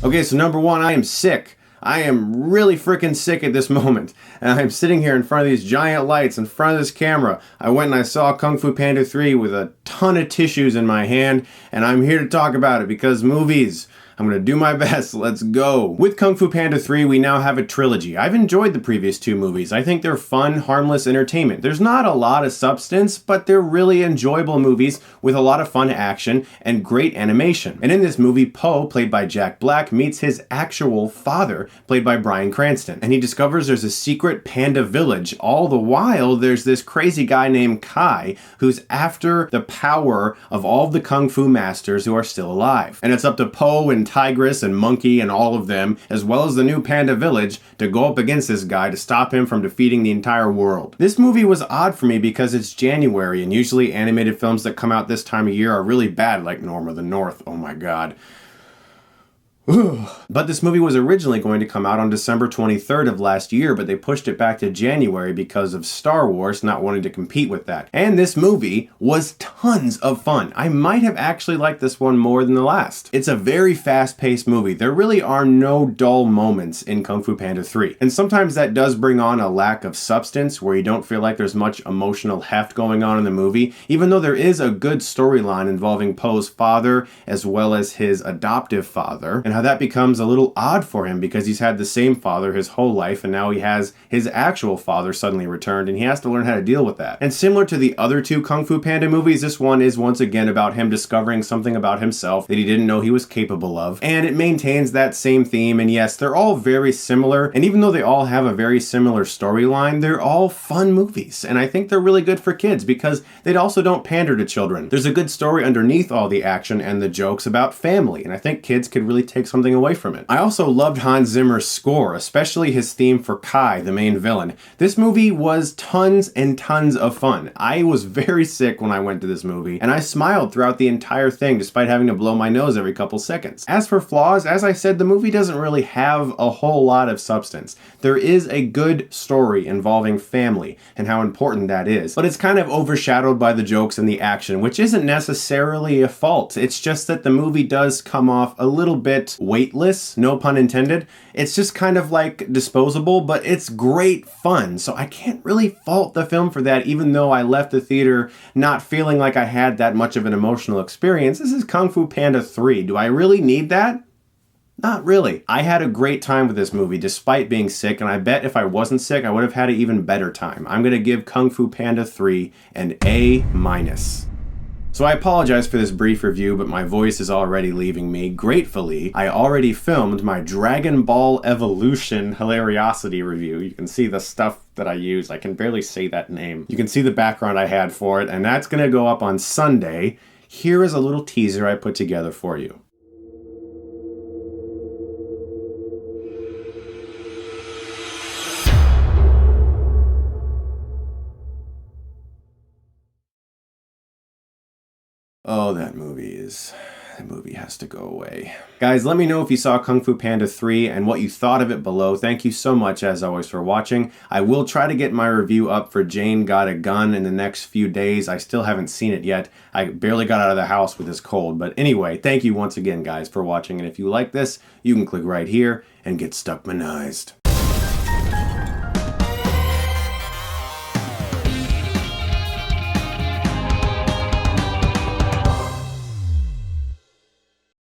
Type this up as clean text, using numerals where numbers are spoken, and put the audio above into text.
Okay, so number one, I am sick. I am really freaking sick at this moment. And I'm sitting here in front of these giant lights, in front of this camera. I went and I saw Kung Fu Panda 3 with a ton of tissues in my hand, and I'm here to talk about it because movies. I'm going to do my best. Let's go. With Kung Fu Panda 3, we now have a trilogy. I've enjoyed the previous two movies. I think they're fun, harmless entertainment. There's not a lot of substance, but they're really enjoyable movies with a lot of fun action and great animation. And in this movie, Po, played by Jack Black, meets his actual father, played by Bryan Cranston. And he discovers there's a secret panda village. All the while, there's this crazy guy named Kai who's after the power of all of the Kung Fu masters who are still alive. And it's up to Po and Tigress and Monkey and all of them, as well as the new Panda Village, to go up against this guy to stop him from defeating the entire world. This movie was odd for me because it's January, and usually animated films that come out this time of year are really bad, like Norm of the North. Oh my god. But this movie was originally going to come out on December 23rd of last year, but they pushed it back to January because of Star Wars not wanting to compete with that. And this movie was tons of fun. I might have actually liked this one more than the last. It's a very fast-paced movie. There really are no dull moments in Kung Fu Panda 3. And sometimes that does bring on a lack of substance where you don't feel like there's much emotional heft going on in the movie, even though there is a good storyline involving Po's father as well as his adoptive father, and how that becomes a little odd for him because he's had the same father his whole life and now he has his actual father suddenly returned and he has to learn how to deal with that. And similar to the other two Kung Fu Panda movies, this one is once again about him discovering something about himself that he didn't know he was capable of, and it maintains that same theme. And yes, they're all very similar, and even though they all have a very similar storyline, they're all fun movies, and I think they're really good for kids because they also don't pander to children. There's a good story underneath all the action and the jokes about family, and I think kids could really take something away from it. I also loved Hans Zimmer's score, especially his theme for Kai, the main villain. This movie was tons and tons of fun. I was very sick when I went to this movie, and I smiled throughout the entire thing despite having to blow my nose every couple seconds. As for flaws, as I said, the movie doesn't really have a whole lot of substance. There is a good story involving family and how important that is, but it's kind of overshadowed by the jokes and the action, which isn't necessarily a fault. It's just that the movie does come off a little bit weightless, no pun intended. It's just kind of like disposable, but it's great fun. So I can't really fault the film for that, even though I left the theater not feeling like I had that much of an emotional experience. This is Kung Fu Panda 3. Do I really need that? Not really. I had a great time with this movie despite being sick, and I bet if I wasn't sick, I would have had an even better time. I'm going to give Kung Fu Panda 3 an A-. So I apologize for this brief review, but my voice is already leaving me. Gratefully, I already filmed my Dragon Ball Evolution Hilariosity review. You can see the stuff that I use. I can barely say that name. You can see the background I had for it, and that's gonna go up on Sunday. Here is a little teaser I put together for you. Oh, that movie has to go away. Guys, let me know if you saw Kung Fu Panda 3 and what you thought of it below. Thank you so much, as always, for watching. I will try to get my review up for Jane Got a Gun in the next few days. I still haven't seen it yet. I barely got out of the house with this cold. But anyway, thank you once again, guys, for watching. And if you like this, you can click right here and get Stuckmanized.